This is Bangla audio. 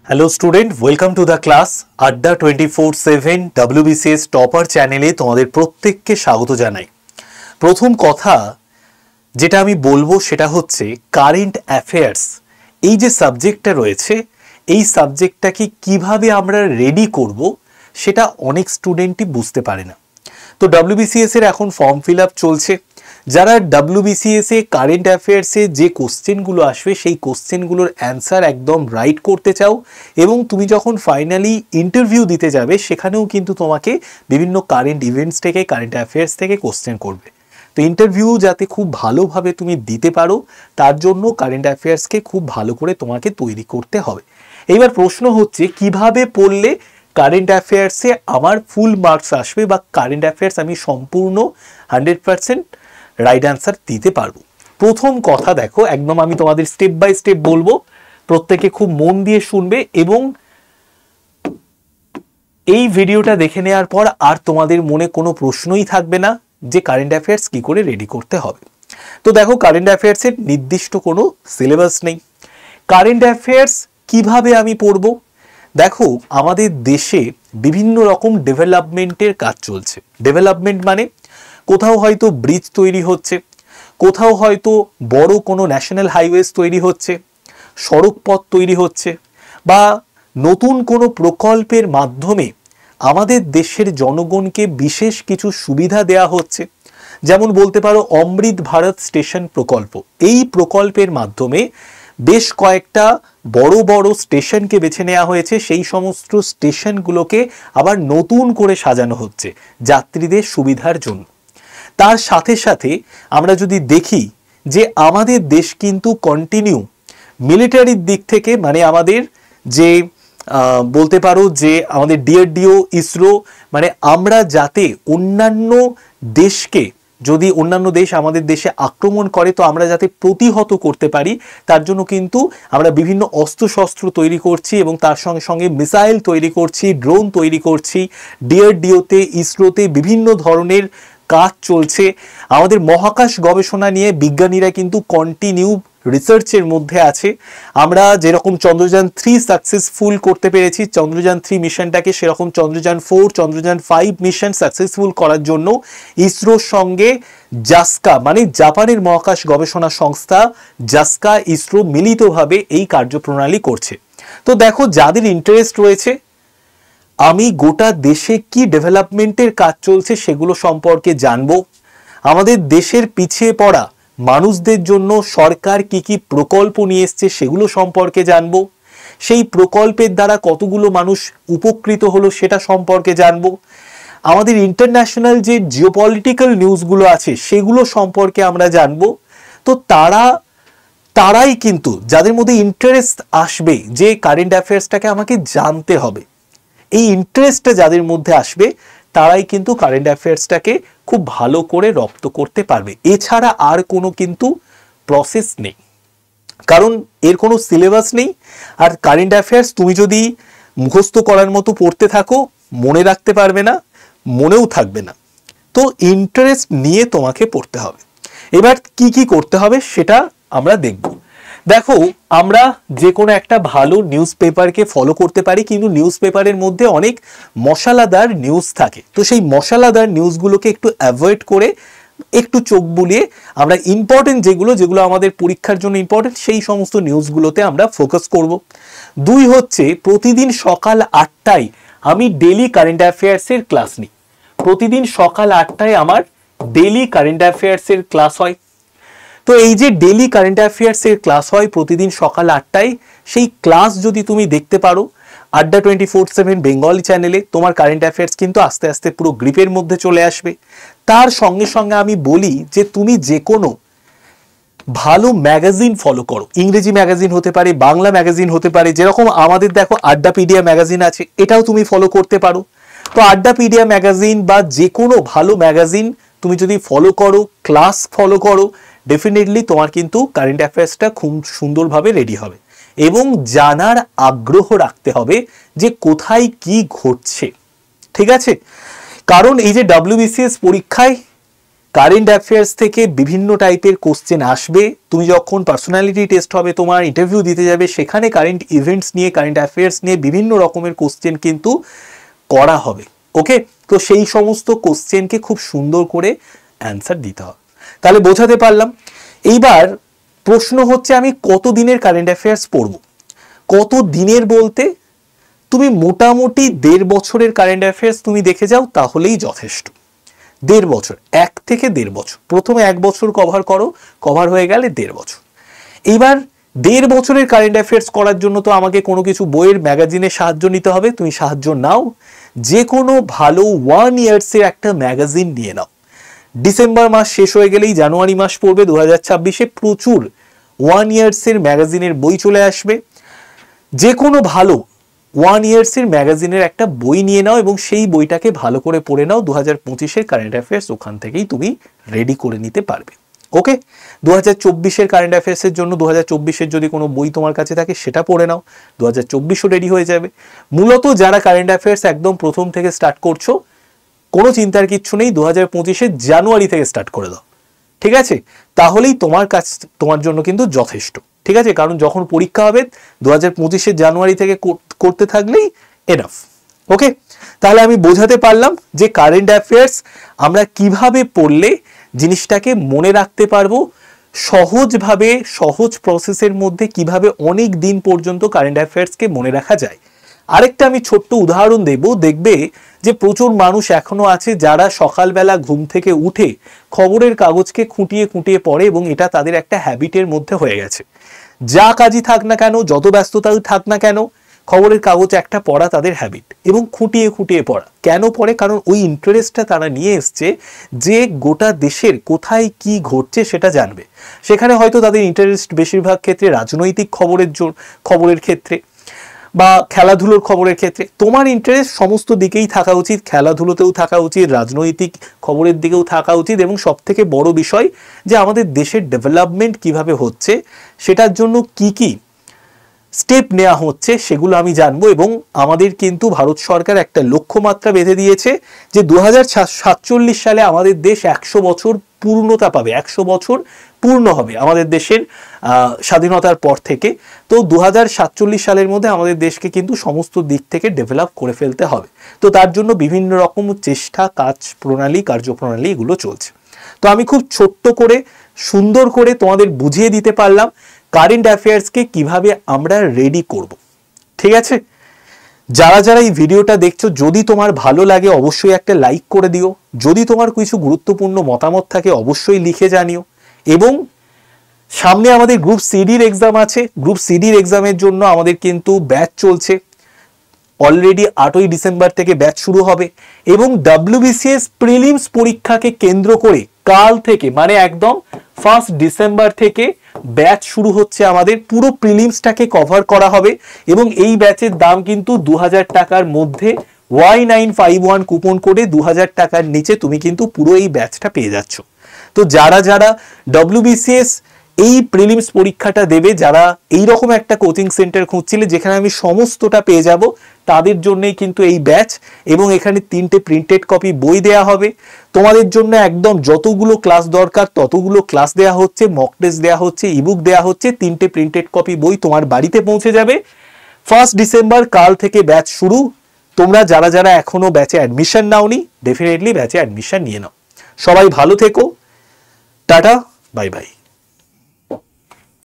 Hello student, welcome to the class আড্ডা 24/7 WBCS টপার চ্যানেলে তোমাদের প্রত্যেককে স্বাগত জানাই। প্রথম কথা যেটা আমি বলবো সেটা হচ্ছে কারেন্ট অ্যাফেয়ার্স। এই যে সাবজেক্টটা রয়েছে, এই সাবজেক্টটাকে কিভাবে আমরা রেডি করব সেটা অনেক স্টুডেন্টই বুঝতে পারে না। তো WBCS এর এখন ফর্ম ফিল আপ চলছে। যারা WBCS এ কারেন্ট অ্যাফেয়ার্সে যে কোশ্চেনগুলো আসবে সেই কোশ্চেনগুলোর অ্যান্সার একদম রাইট করতে চাও এবং তুমি যখন ফাইনালি ইন্টারভিউ দিতে যাবে সেখানেও কিন্তু তোমাকে বিভিন্ন কারেন্ট ইভেন্টস থেকে, কারেন্ট অ্যাফেয়ার্স থেকে কোশ্চেন করবে। তো ইন্টারভিউ যাতে খুব ভালোভাবে তুমি দিতে পারো তার জন্য কারেন্ট অ্যাফেয়ার্সকে খুব ভালো করে তোমাকে তৈরি করতে হবে। এইবার প্রশ্ন হচ্ছে কিভাবে পড়লে কারেন্ট অ্যাফেয়ার্সে আমার ফুল মার্কস আসবে বা কারেন্ট অ্যাফেয়ার্স আমি সম্পূর্ণ 100% রাইট অ্যান্সার দিতে পারবো। প্রথম কথা দেখো, একদম আমি তোমাদের স্টেপ বাই স্টেপ বলবো, প্রত্যেকে খুব মন দিয়ে শুনবে এবং এই ভিডিওটা দেখে নেওয়ার পর আর তোমাদের মনে কোনো প্রশ্নই থাকবে না যে কারেন্ট অ্যাফেয়ার্স কি করে রেডি করতে হবে। তো দেখো, কারেন্ট অ্যাফেয়ার্সের নির্দিষ্ট কোনো সিলেবাস নেই। কারেন্ট অ্যাফেয়ার্স কিভাবে আমি পড়বো? দেখো, আমাদের দেশে বিভিন্ন রকম ডেভেলপমেন্টের কাজ চলছে। ডেভেলপমেন্ট মানে কোথাও হয়তো ব্রিজ তৈরি হচ্ছে, কোথাও হয়তো বড় কোনো ন্যাশনাল হাইওয়েজ তৈরি হচ্ছে, সড়ক পথ তৈরি হচ্ছে, বা নতুন কোনো প্রকল্পের মাধ্যমে আমাদের দেশের জনগণকে বিশেষ কিছু সুবিধা দেয়া হচ্ছে। যেমন বলতে পারো অমৃত ভারত স্টেশন প্রকল্প। এই প্রকল্পের মাধ্যমে বেশ কয়েকটা বড় বড় স্টেশনকে বেছে নেওয়া হয়েছে, সেই সমস্ত স্টেশনগুলোকে আবার নতুন করে সাজানো হচ্ছে যাত্রীদের সুবিধার জন্য। তার সাথে সাথে আমরা যদি দেখি যে আমাদের দেশ কিন্তু কন্টিনিউ মিলিটারির দিক থেকে, মানে আমাদের যে বলতে পারো যে আমাদের DRDO, ইসরো, মানে আমরা যাতে অন্যান্য দেশকে, যদি অন্যান্য দেশ আমাদের দেশে আক্রমণ করে তো আমরা যাতে প্রতিহত করতে পারি, তার জন্য কিন্তু আমরা বিভিন্ন অস্ত্রশস্ত্র তৈরি করছি এবং তার সঙ্গে সঙ্গে মিসাইল তৈরি করছি, ড্রোন তৈরি করছি। DRDOতে, ইসরোতে বিভিন্ন ধরনের কাজ চলছে। আমাদের মহাকাশ গবেষণা নিয়ে বিজ্ঞানীরা কিন্তু কন্টিনিউ রিসার্চের মধ্যে আছে। আমরা যেরকম চন্দ্রযান 3 সাকসেসফুল করতে পেরেছি, চন্দ্রযান 3 মিশনটাকে, সেরকম চন্দ্রযান 4, চন্দ্রযান 5 মিশন সাকসেসফুল করার জন্য ইসরোর সঙ্গে জাস্কা, মানে জাপানের মহাকাশ গবেষণা সংস্থা জাস্কা, ইসরো মিলিতভাবে এই কার্যপ্রণালী করছে। তো দেখো, যাদের ইন্টারেস্ট রয়েছে আমি গোটা দেশে কি ডেভেলপমেন্টের কাজ চলছে সেগুলো সম্পর্কে জানবো, আমাদের দেশের পিছিয়ে পড়া মানুষদের জন্য সরকার কি কি প্রকল্প নিয়ে এসছে সেগুলো সম্পর্কে জানবো, সেই প্রকল্পের দ্বারা কতগুলো মানুষ উপকৃত হলো সেটা সম্পর্কে জানবো, আমাদের ইন্টারন্যাশনাল যে জিওপলিটিক্যাল নিউজগুলো আছে সেগুলো সম্পর্কে আমরা জানবো। তো তারাই কিন্তু, যাদের মধ্যে ইন্টারেস্ট আসবে যে কারেন্ট অ্যাফেয়ার্সটাকে আমাকে জানতে হবে, এই ইন্টারেস্টটা যাদের মধ্যে আসবে তারাই কিন্তু কারেন্ট অ্যাফেয়ার্সটাকে খুব ভালো করে রপ্ত করতে পারবে। এছাড়া আর কোনো কিন্তু প্রসেস নেই, কারণ এর কোনো সিলেবাস নেই। আর কারেন্ট অ্যাফেয়ার্স তুমি যদি মুখস্থ করার মতো পড়তে থাকো মনে রাখতে পারবে না, মনেও থাকবে না। তো ইন্টারেস্ট নিয়ে তোমাকে পড়তে হবে। এবার কি কি করতে হবে সেটা আমরা দেখব। দেখো, আমরা যে কোনো একটা ভালো নিউজ পেপারকে ফলো করতে পারি, কিন্তু নিউজ পেপারের মধ্যে অনেক মশলাদার নিউজ থাকে। তো সেই মশলাদার নিউজগুলোকে একটু অ্যাভয়েড করে, একটু চোখ বুলিয়ে আমরা ইম্পর্টেন্ট যেগুলো আমাদের পরীক্ষার জন্য ইম্পর্টেন্ট সেই সমস্ত নিউজগুলোতে আমরা ফোকাস করব। 2 হচ্ছে, প্রতিদিন সকাল 8টায় আমি ডেলি কারেন্ট অ্যাফেয়ার্সের ক্লাস নিই। প্রতিদিন সকাল 8টায় আমার ডেলি কারেন্ট অ্যাফেয়ার্সের ক্লাস হয়। তো এই যে ডেলি কারেন্ট অ্যাফেয়ার্সের ক্লাস হয় প্রতিদিন সকাল 8টায়, সেই ক্লাস যদি তুমি দেখতে পারো আড্ডা 24/7 বেঙ্গলি চ্যানেলে, তোমার কারেন্ট অ্যাফেয়ার্স কিন্তু আস্তে আস্তে পুরো গ্রিপের মধ্যে চলে আসবে। তার সঙ্গে সঙ্গে আমি বলি যে তুমি যে কোনো ভালো ম্যাগাজিন ফলো করো। ইংরেজি ম্যাগাজিন হতে পারে, বাংলা ম্যাগাজিন হতে পারে, যেরকম আমাদের দেখো আড্ডাপিডিয়া ম্যাগাজিন আছে, এটাও তুমি ফলো করতে পারো। তো আড্ডাপিডিয়া ম্যাগাজিন বা যে কোনো ভালো ম্যাগাজিন তুমি যদি ফলো করো, ক্লাস ফলো করো, ডেফিনেটলি তোমার কিন্তু কারেন্ট অ্যাফেয়ার্সটা খুব সুন্দরভাবে রেডি হবে। এবং জানার আগ্রহ রাখতে হবে যে কোথায় কি ঘটছে, ঠিক আছে? কারণ এই যে WBCS পরীক্ষায় কারেন্ট অ্যাফেয়ার্স থেকে বিভিন্ন টাইপের কোশ্চেন আসবে। তুমি যখন পার্সোনালিটি টেস্ট হবে, তোমার ইন্টারভিউ দিতে যাবে, সেখানে কারেন্ট ইভেন্টস নিয়ে, কারেন্ট অ্যাফেয়ার্স নিয়ে বিভিন্ন রকমের কোশ্চেন কিন্তু করা হবে। ওকে, তো সেই সমস্ত কোশ্চেনকে খুব সুন্দর করে অ্যান্সার দিতে হবে। তাহলে বোঝাতে পারলাম। এইবার প্রশ্ন হচ্ছে, আমি কত দিনের কারেন্ট অ্যাফেয়ার্স পড়ব? কত দিনের বলতে তুমি মোটামুটি 1.5 বছরের কারেন্ট অ্যাফেয়ার্স তুমি দেখে যাও, তাহলেই যথেষ্ট। 1.5 বছর, 1 থেকে 1.5 বছর। প্রথমে 1 বছর কভার করো, কভার হয়ে গেলে 1.5 বছর। এইবার 1.5 বছরের কারেন্ট অ্যাফেয়ার্স করার জন্য তো আমাকে কোনো কিছু বইয়ের, ম্যাগাজিনের সাহায্য নিতে হবে। তুমি সাহায্য নাও, যে কোনো ভালো 1 ইয়ার্সের একটা ম্যাগাজিন নিয়ে নাও। ডিসেম্বর মাস শেষ হয়ে গেলেই জানুয়ারি মাস পড়বে 2026-এ, প্রচুর 1 ইয়ার্সের ম্যাগাজিনের বই চলে আসবে। যে কোনো ভালো 1 ইয়ার্সের ম্যাগাজিনের একটা বই নিয়ে নাও এবং সেই বইটাকে ভালো করে পড়ে নাও। 2025-এর কারেন্ট অ্যাফেয়ার্স ওখান থেকেই তুমি রেডি করে নিতে পারবে। ওকে, 2024-এর কারেন্ট অ্যাফেয়ার্সের জন্য 2024-এর যদি কোনো বই তোমার কাছে থাকে সেটা পড়ে নাও, 2024ও রেডি হয়ে যাবে। মূলত যারা কারেন্ট অ্যাফেয়ার্স একদম প্রথম থেকে স্টার্ট করছো, কোনো চিন্তার কিচ্ছু নেই, 2025-এর জানুয়ারি থেকে স্টার্ট করে দাও। ঠিক আছে, তাহলেই তোমার জন্য কিন্তু যথেষ্ট। ঠিক আছে, কারণ যখন পরীক্ষা হবে 2025-এর জানুয়ারি থেকে করতে থাকলেই এনাফ। ওকে, তাহলে আমি বোঝাতে পারলাম যে কারেন্ট অ্যাফেয়ার্স আমরা কিভাবে পড়লে জিনিসটাকে মনে রাখতে পারবো, সহজভাবে, সহজ প্রসেসের মধ্যে কিভাবে অনেক দিন পর্যন্ত কারেন্ট অ্যাফেয়ার্সকে মনে রাখা যায়। আরেকটা আমি ছোট্ট উদাহরণ দেব, দেখবে যে প্রচুর মানুষ এখনো আছে যারা সকালবেলা ঘুম থেকে উঠে খবরের কাগজকে খুঁটিয়ে খুঁটিয়ে পড়ে এবং এটা তাদের একটা হ্যাবিটের মধ্যে হয়ে গেছে। যা কাজই থাক না কেন, যত ব্যস্ততাই থাক না কেন, খবরের কাগজ একটা পড়া তাদের হ্যাবিট, এবং খুঁটিয়ে খুঁটিয়ে পড়া। কেন পড়ে? কারণ ওই ইন্টারেস্টটা তারা নিয়ে এসছে যে গোটা দেশের কোথায় কি ঘটছে সেটা জানবে। সেখানে হয়তো তাদের ইন্টারেস্ট বেশিরভাগ ক্ষেত্রে রাজনৈতিক খবরের ক্ষেত্রে বা খেলাধুলোর খবরের ক্ষেত্রে। তোমার ইন্টারেস্ট সমস্ত দিকেই থাকা উচিত, খেলাধুলোতেও থাকা উচিত, রাজনৈতিক খবরের দিকেও থাকা উচিত, এবং সব থেকে বড় বিষয় যে আমাদের দেশের ডেভেলপমেন্ট কিভাবে হচ্ছে, সেটার জন্য কি কি স্টেপ নেওয়া হচ্ছে সেগুলো আমি জানবো। এবং আমাদের কিন্তু ভারত সরকার একটা লক্ষ্যমাত্রা বেঁধে দিয়েছে যে 2047 সালে আমাদের দেশ 100 বছর পূর্ণতা পাবে, 100 বছর পূর্ণ হবে আমাদের দেশের স্বাধীনতার পর থেকে। তো 2047 সালের মধ্যে আমাদের দেশকে কিন্তু সমস্ত দিক থেকে ডেভেলপ করে ফেলতে হবে। তো তার জন্য বিভিন্ন রকম চেষ্টা, কার্যপ্রণালী এগুলো চলছে। তো আমি খুব ছোট্ট করে, সুন্দর করে তোমাদের বুঝিয়ে দিতে পারলাম কারেন্ট অ্যাফেয়ার্সকে কিভাবে আমরা রেডি করব। ঠিক আছে, যারা যারা এই ভিডিওটা দেখছো, যদি তোমার ভালো লাগে অবশ্যই একটা লাইক করে দিও। যদি তোমার কিছু গুরুত্বপূর্ণ মতামত থাকে অবশ্যই লিখে জানিও। এবং সামনে আমাদের গ্রুপ সিডির এক্সাম আছে। গ্রুপ সিডির এক্সামের জন্য আমাদের কিন্তু ব্যাচ চলছে। অলরেডি 8ই ডিসেম্বর থেকে ব্যাচ শুরু হবে এবং WBCS প্রিলিমস পরীক্ষাকে কেন্দ্র করে কাল থেকে, মানে একদম 1 ডিসেম্বর থেকে ব্যাচ শুরু হচ্ছে। আমাদের পুরো প্রিলিমসটাকে কভার করা হবে এবং এই ব্যাচের দাম কিন্তু 2000 টাকার মধ্যে। Y951 কুপন কোডে 2000 টাকার নিচে তুমি কিন্তু পুরো এই ব্যাচটা পেয়ে যাচ্ছ। তো যারা যারা WBCS এই প্রিলিমস পরীক্ষাটা দেবে, যারা এইরকম একটা কোচিং সেন্টার খুঁজছিলে যেখানে আমি সমস্তটা পেয়ে যাব, তাদের জন্যই কিন্তু এই ব্যাচ। এবং এখানে 3টে প্রিন্টেড কপি বই দেয়া হবে তোমাদের জন্য। একদম যতগুলো ক্লাস দরকার ততগুলো ক্লাস দেয়া হচ্ছে, মক টেস্ট দেয়া হচ্ছে, ইবুক দেয়া হচ্ছে। 3টে প্রিন্টেড কপি বই তোমার বাড়িতে পৌঁছে যাবে। 1 ডিসেম্বর কাল থেকে ব্যাচ শুরু। তোমরা যারা যারা এখনো ব্যাচে অ্যাডমিশন নাওনি, ডেফিনেটলি ব্যাচে অ্যাডমিশন নিয়ে নাও। সবাই ভালো থেকো, টাটা, বাই বাই।